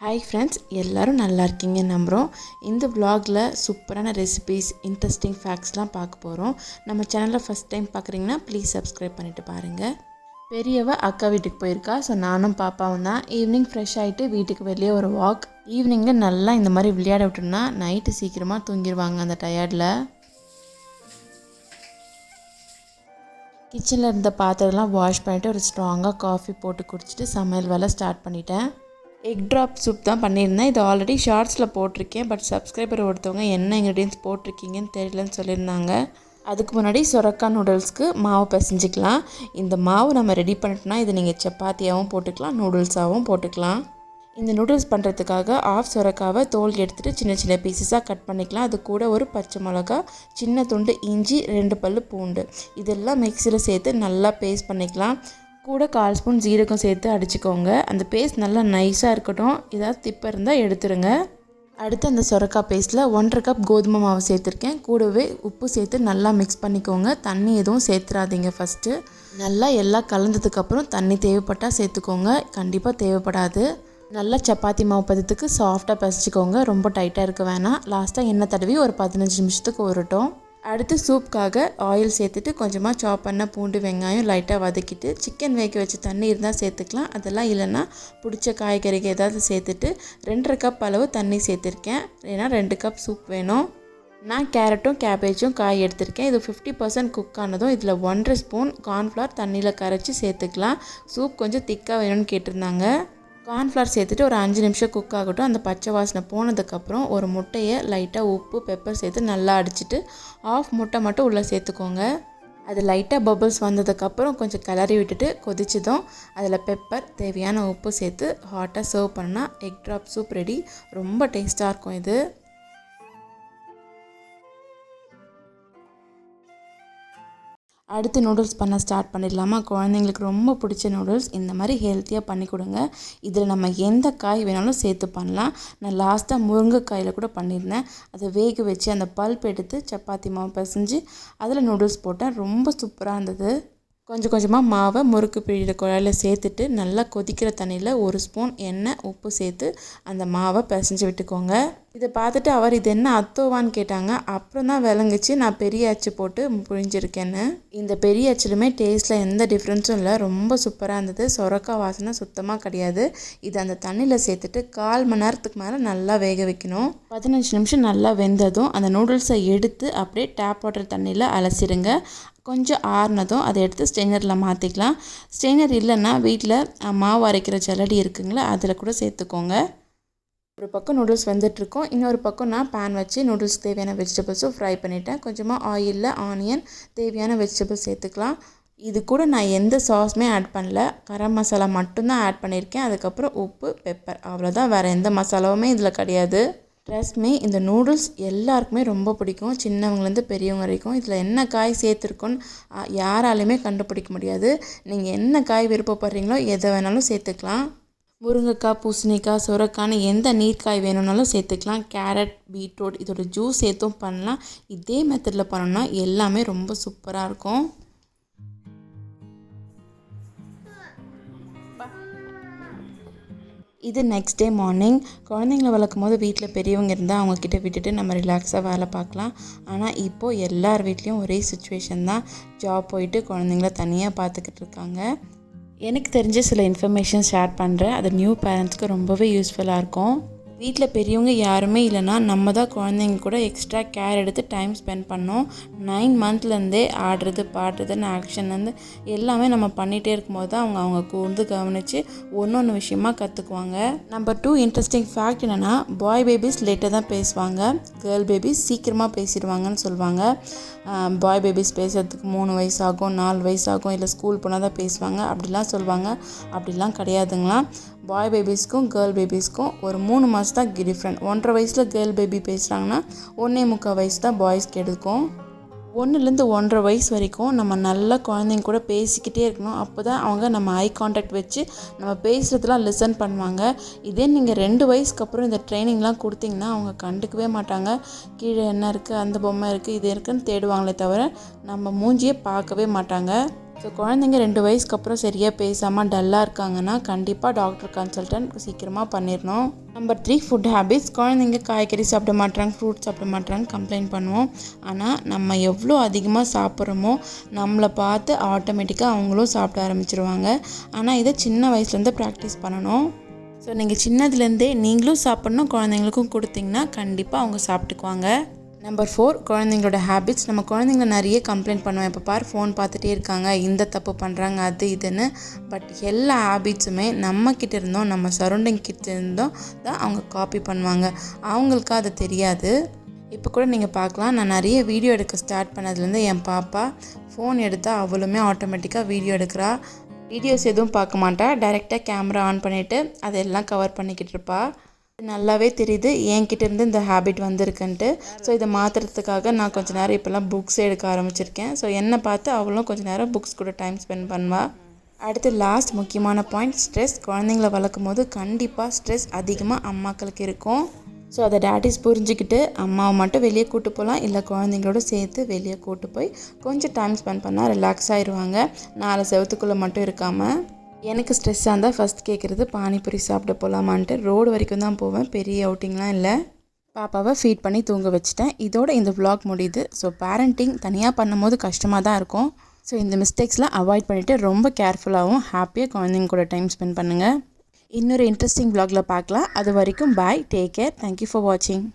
Hi friends, எல்லோரும் நல்லா இருக்கீங்க நம்புகிறோம். இந்த vlogல சூப்பரான ரெசிபீஸ், இன்ட்ரெஸ்டிங் ஃபேக்ட்ஸ்லாம் பார்க்க போகிறோம். நம்ம சேனலை ஃபஸ்ட் டைம் பார்க்குறீங்கன்னா ப்ளீஸ் சப்ஸ்கிரைப் பண்ணிவிட்டு பாருங்கள். பெரியவ அக்கா வீட்டுக்கு போயிருக்கா. ஸோ நானும் பாப்பாவும் தான். ஈவினிங் ஃப்ரெஷ் ஆகிட்டு வீட்டுக்கு வெளியே ஒரு வாக். ஈவினிங்கில் நல்லா இந்த மாதிரி விளையாட விட்டோம்னா நைட்டு சீக்கிரமாக தூங்கிடுவாங்க அந்த டயர்டில். கிச்சனில் இருந்த பாத்திரம்லாம் வாஷ் பண்ணிவிட்டு ஒரு ஸ்ட்ராங்காக காஃபி போட்டு குடிச்சிட்டு சமையல் வேலை ஸ்டார்ட் பண்ணிட்டேன். எக் ட்ராப் சூப் தான் பண்ணியிருந்தேன். இது ஆல்ரெடி ஷார்ட்ஸில் போட்டிருக்கேன். பட் சப்ஸ்கிரைபர் ஒருத்தவங்க என்ன இன்க்ரீடியன்ஸ் போட்டிருக்கீங்கன்னு தெரியலன்னு சொல்லியிருந்தாங்க. அதுக்கு முன்னாடி சொரக்காய் நூடுல்ஸ்க்கு மாவு பிசைஞ்சிக்கலாம். இந்த மாவு நம்ம ரெடி பண்ணிட்டோம்னா இது நீங்கள் சப்பாத்தியாகவும் போட்டுக்கலாம், நூடுல்ஸாகவும் போட்டுக்கலாம். இந்த நூடுல்ஸ் பண்ணுறதுக்காக ஆஃப் சொரக்காவை தோல் எடுத்துகிட்டு சின்ன சின்ன பீசஸாக கட் பண்ணிக்கலாம். அது கூட ஒரு பச்சை மிளகா, சின்ன துண்டு இஞ்சி, 2 பல் பூண்டு இதெல்லாம் மிக்சியில் சேர்த்து நல்லா பேஸ்ட் பண்ணிக்கலாம். கூட 1/4 ஸ்பூன் ஜீரகம் சேர்த்து அடிச்சுக்கோங்க. அந்த பேஸ்ட் நல்லா நைஸாக இருக்கட்டும். ஏதாவது திப்பை இருந்தால் எடுத்துருங்க. அடுத்து அந்த சொரக்காய் பேஸ்ட்டில் 1.5 கப் கோதுமை மாவு சேர்த்துருக்கேன். கூடவே உப்பு சேர்த்து நல்லா மிக்ஸ் பண்ணிக்கோங்க. தண்ணி எதுவும் சேர்த்துறாதீங்க. ஃபஸ்ட்டு நல்லா எல்லாம் கலந்ததுக்கப்புறம் தண்ணி தேவைப்பட்டால் சேர்த்துக்கோங்க. கண்டிப்பாக தேவைப்படாது. நல்லா சப்பாத்தி மாவு பதத்துக்கு சாஃப்டாக பசிச்சுக்கோங்க. ரொம்ப டைட்டாக இருக்க வேணாம். லாஸ்ட்டாக எண்ணெய் தடவி ஒரு 15 நிமிஷத்துக்கு உருட்டும். அடுத்து சூப்புக்காக ஆயில் சேர்த்துட்டு கொஞ்சமாக சாப் பண்ண பூண்டு, வெங்காயம் லைட்டாக வதக்கிட்டு சிக்கன் வேக வச்சு தண்ணி இருந்தால் சேர்த்துக்கலாம். அதெல்லாம் இல்லைன்னா பிடிச்ச காய்கறிகள் ஏதாவது சேர்த்துட்டு 2.5 கப் அளவு தண்ணி சேர்த்துருக்கேன். ஏன்னா 2 கப் சூப் வேணும். நான் கேரட்டும் கேபேஜும் காய் எடுத்திருக்கேன். இது 50% குக் ஆனதும் இதில் 1.5 ஸ்பூன் கார்ன்ஃப்ளவர் தண்ணியில் கரைச்சி சேர்த்துக்கலாம். சூப் கொஞ்சம் திக்காக வேணும்னு கேட்டிருந்தாங்க. கார்ன்ஃப்ளவர் சேர்த்துட்டு ஒரு 5 நிமிஷம் குக் ஆகட்டும். அந்த பச்சை வாசனை போனதுக்கப்புறம் ஒரு முட்டையை லைட்டாக உப்பு, பெப்பர் சேர்த்து நல்லா அடிச்சுட்டு ஆஃப் முட்டை மட்டும் உள்ளே சேர்த்துக்கோங்க. அது லைட்டாக பபிள்ஸ் வந்ததுக்கப்புறம் கொஞ்சம் கிளறி விட்டுட்டு கொதிச்சதும் அதில் பெப்பர், தேவையான உப்பு சேர்த்து ஹாட்டாக சர்வ் பண்ணால் எக் ட்ராப் சூப் ரெடி. ரொம்ப டேஸ்ட்டாக இருக்கும் இது. அடுத்து நூடுல்ஸ் பண்ண ஸ்டார்ட் பண்ணிடலாமா? குழந்தைங்களுக்கு ரொம்ப பிடிச்ச நூடுல்ஸ் இந்த மாதிரி ஹெல்த்தியாக பண்ணி கொடுங்க. இதில் நம்ம எந்த காய் வேணாலும் சேர்த்து பண்ணலாம். நான் லாஸ்ட்டாக முருங்கைக்காயில் கூட பண்ணியிருந்தேன். அதை வேக வச்சு அந்த பல்ப் எடுத்து சப்பாத்தி மாவு பிசைஞ்சு அதில் நூடுல்ஸ் போட்டேன். ரொம்ப சூப்பராக இருந்தது. கொஞ்சம் கொஞ்சமாக மாவை முறுக்கு பிழிகிற குழாயில் சேர்த்துட்டு நல்லா கொதிக்கிற தண்ணியில் 1 ஸ்பூன் எண்ணெய், உப்பு சேர்த்து அந்த மாவை பிசைஞ்சு விட்டுக்கோங்க. இதை பார்த்துட்டு அவர் இது என்ன அத்தோவான்னு கேட்டாங்க. அப்புறம் தான் விளங்குச்சு நான் பெரிய அச்சு போட்டு புழிஞ்சிருக்கேன்னு. இந்த பெரிய அச்சிலுமே டேஸ்ட்டில் எந்த டிஃப்ரென்ஸும் இல்லை. ரொம்ப சூப்பராக இருந்தது. சொரக்காய் வாசனை சுத்தமாக கிடையாது. இது அந்த தண்ணியில் சேர்த்துட்டு 1/4 மணி நேரத்துக்கு மேலே நல்லா வேக வைக்கணும். 15 நிமிஷம் நல்லா வெந்ததும் அந்த நூடுல்ஸை எடுத்து அப்படியே டேப் வாட்டர் தண்ணியில் அலசிடுங்க. கொஞ்சம் ஆறுனதும் அதை எடுத்து ஸ்ட்ரெயினரில் மாற்றிக்கலாம். ஸ்ட்ரெயினர் இல்லைன்னா வீட்டில் மாவு அரைக்கிற ஜல்லடி இருக்குங்களா, அதில் கூட சேர்த்துக்கோங்க. ஒரு பக்கம் நூடுல்ஸ் வெந்துட்டுருக்கோம். இன்னொரு பக்கம் நான் பேன் வச்சு நூடுல்ஸ்க்கு தேவையான வெஜிடபிள்ஸும் ஃப்ரை பண்ணிட்டேன். கொஞ்சமாக ஆயிலில் ஆனியன், தேவையான வெஜிடபிள்ஸ் சேர்த்துக்கலாம். இது கூட நான் எந்த சாஸுமே ஆட் பண்ணல. கரம் மசாலா மட்டும்தான் ஆட் பண்ணியிருக்கேன். அதுக்கப்புறம் உப்பு, பெப்பர், அவ்வளோதான். வேறு எந்த மசாலாவுமே இதில் கிடையாது. ட்ரஸ்ட் மீ, இந்த நூடுல்ஸ் எல்லாருக்குமே ரொம்ப பிடிக்கும். சின்னவங்கலேருந்து பெரியவங்க வரைக்கும். இதில் என்ன காய் சேர்த்துருக்கோன்னு யாராலையுமே கண்டுபிடிக்க முடியாது. நீங்கள் என்ன காய் விருப்பப்படுறீங்களோ எதை வேணாலும் சேர்த்துக்கலாம். முருங்கைக்காய், பூசணிக்காய், சுரைக்கான்னு எந்த நீர்க்காய் வேணும்னாலும் சேர்த்துக்கலாம். கேரட், பீட்ரூட் இதோட ஜூஸ் சேர்த்தும் பண்ணலாம். இதே மெத்தடில் பண்ணோன்னா எல்லாமே ரொம்ப சூப்பராக இருக்கும். இது நெக்ஸ்ட் டே மார்னிங். குழந்தைங்கள வளர்க்கும் போது வீட்டில் பெரியவங்க இருந்தால் அவங்கக்கிட்ட விட்டுட்டு நம்ம ரிலாக்ஸாக வேலை பார்க்கலாம். ஆனால் இப்போது எல்லார் வீட்லேயும் ஒரே சுச்சுவேஷன் தான். ஜாப் போயிட்டு குழந்தைங்கள தனியாக பார்த்துக்கிட்டு இருக்காங்க. எனக்கு தெரிஞ்ச சில இன்ஃபர்மேஷன் ஷேர் பண்ணுறேன். அது நியூ பேரண்ட்ஸ்க்கு ரொம்பவே யூஸ்ஃபுல்லாக இருக்கும். வீட்டில் பெரியவங்க யாருமே இல்லைன்னா நம்ம தான் குழந்தைங்க கூட எக்ஸ்ட்ரா கேர் எடுத்து டைம் ஸ்பெண்ட் பண்ணோம். 9 மந்த்லேருந்தே ஆடுறது, பாடுறதுன்னு ஆக்ஷன்லேருந்து எல்லாமே நம்ம பண்ணிகிட்டே இருக்கும்போது தான் அவங்க கூர்ந்து கவனித்து ஒன்று விஷயமாக கற்றுக்குவாங்க. நம்பர் 2 இன்ட்ரெஸ்டிங் ஃபேக்ட் என்னென்னா, பாய் பேபிஸ் லேட்டாக தான் பேசுவாங்க, கேர்ள் பேபிஸ் சீக்கிரமாக பேசிடுவாங்கன்னு சொல்லுவாங்க. பாய் பேபிஸ் பேசுறதுக்கு 3 வயசாகும், 4 வயசாகும், இல்லை ஸ்கூல் போனால் தான் பேசுவாங்க அப்படிலாம் சொல்லுவாங்க. அப்படிலாம் கிடையாதுங்களா. பாய் பேபிஸ்க்கும் கேர்ள் பேபிஸ்க்கும் ஒரு 3 மாதம் தான் டிஃப்ரெண்ட். 1.5 வயசில் கேர்ள் பேபி பேசுகிறாங்கன்னா 1.25 வயசு தான் பாய்ஸ்க்கு எடுக்கும். 1லேருந்து 1.5 வயசு வரைக்கும் நம்ம நல்லா குழந்தைங்க கூட பேசிக்கிட்டே இருக்கணும். அப்போ தான் அவங்க நம்ம ஐ கான்டாக்ட் வச்சு நம்ம பேசுகிறதுலாம் லிசன் பண்ணுவாங்க. இதே நீங்கள் 2 வயசுக்கு அப்புறம் இந்த ட்ரைனிங்லாம் கொடுத்தீங்கன்னா அவங்க கண்டுக்கவே மாட்டாங்க. கீழே என்ன இருக்குது, அந்த பொம்மை இருக்குது, இது இருக்குதுன்னு தேடுவாங்களே தவிர நம்ம மூஞ்சியே பார்க்கவே மாட்டாங்க. ஸோ குழந்தைங்க 2 வயசுக்கு அப்புறம் சரியாக பேசாமல் டல்லாக இருக்காங்கன்னா கண்டிப்பாக டாக்டர் கன்சல்டன்ட் சீக்கிரமாக பண்ணிடணும். Number 3 food habits. குழந்தைங்க காய்கறி சாப்பிட மாட்றாங்க, ஃப்ரூட்ஸ் சாப்பிட மாட்றாங்க கம்ப்ளைண்ட் பண்ணுவோம். ஆனால் நம்ம எவ்வளோ அதிகமாக சாப்பிட்றோமோ நம்மளை பார்த்து ஆட்டோமேட்டிக்காக அவங்களும் சாப்பிட ஆரம்பிச்சிருவாங்க. ஆனால் இதை சின்ன வயசுலேருந்து ப்ராக்டிஸ் பண்ணணும். ஸோ நீங்கள் சின்னதுலேருந்தே நீங்களும் சாப்பிட்ணும், குழந்தைங்களுக்கும் கொடுத்தீங்கன்னா கண்டிப்பாக அவங்க சாப்பிட்டுக்குவாங்க. நம்பர் 4 குழந்தைங்களோட ஹேபிட்ஸ். நம்ம குழந்தைங்கள நிறைய கம்ப்ளைண்ட் பண்ணுவோம், எப்போ பார் ஃபோன் பார்த்துட்டே இருக்காங்க, இந்த தப்பு பண்ணுறாங்க, அது இதுன்னு. பட் எல்லா ஹேபிட்ஸுமே நம்மக்கிட்ட இருந்தோம், நம்ம சரௌண்டிங் கிட்ட இருந்தோம் தான் அவங்க காப்பி பண்ணுவாங்க. அவங்களுக்கு அது தெரியாது. இப்போ கூட நீங்கள் பார்க்கலாம், நான் நிறைய வீடியோ எடுக்க ஸ்டார்ட் பண்ணதுலேருந்து என் பாப்பா ஃபோன் எடுத்தால் அவளுமே ஆட்டோமேட்டிக்காக வீடியோ எடுக்கிறா. வீடியோஸ் எதுவும் பார்க்க மாட்டா, டைரெக்டாக கேமரா ஆன் பண்ணிவிட்டு அதெல்லாம் கவர் பண்ணிக்கிட்டு இருப்பா. நல்லாவே தெரியுது என்கிட்ட இருந்து இந்த ஹேபிட் வந்திருக்குன்ட்டு. ஸோ இதை மாற்றுறதுக்காக நான் கொஞ்சம் நேரம் இப்போல்லாம் புக்ஸ் எடுக்க ஆரம்பிச்சிருக்கேன். ஸோ என்னை பார்த்து அவளும் கொஞ்சம் நேரம் புக்ஸ் கூட டைம் ஸ்பெண்ட் பண்ணுவாள். அடுத்து லாஸ்ட் முக்கியமான பாயிண்ட், ஸ்ட்ரெஸ். குழந்தைங்கள வளர்க்கும் போது கண்டிப்பாக ஸ்ட்ரெஸ் அதிகமாக அம்மாக்களுக்கு இருக்கும். ஸோ அதை டேடிஸ் புரிஞ்சுக்கிட்டு அம்மாவை மட்டும் வெளியே கூட்டு போகலாம், இல்லை குழந்தைங்களோட சேர்த்து வெளியே கூட்டு போய் கொஞ்சம் டைம் ஸ்பெண்ட் பண்ணால் ரிலாக்ஸ் ஆகிடுவாங்க, 4 செவத்துக்குள்ளே மட்டும் இருக்காமல். எனக்கு ஸ்ட்ரெஸ்ஸாக இருந்தால் ஃபஸ்ட் கேட்குறது பானிபூரி சாப்பிட போகலாமான்ட்டு. ரோடு வரைக்கும் தான் போவேன், பெரிய அவுட்டிங்லாம் இல்லை. பாப்பாவை ஃபீட் பண்ணி தூங்க வச்சுட்டேன். இதோட இந்த vlog முடியுது. ஸோ பேரண்டிங் தனியாக பண்ணும்போது கஷ்டமாக தான் இருக்கும். ஸோ இந்த மிஸ்டேக்ஸ்லாம் அவாய்ட் பண்ணிவிட்டு ரொம்ப கேர்ஃபுல்லாகவும் ஹாப்பியாக குழந்தைங்க கூட டைம் ஸ்பெண்ட் பண்ணுங்கள். இன்னொரு இன்ட்ரெஸ்டிங் vlogல பார்க்கலாம். அது வரைக்கும் பாய், டேக் கேர், தேங்க்யூ ஃபார் வாட்சிங்.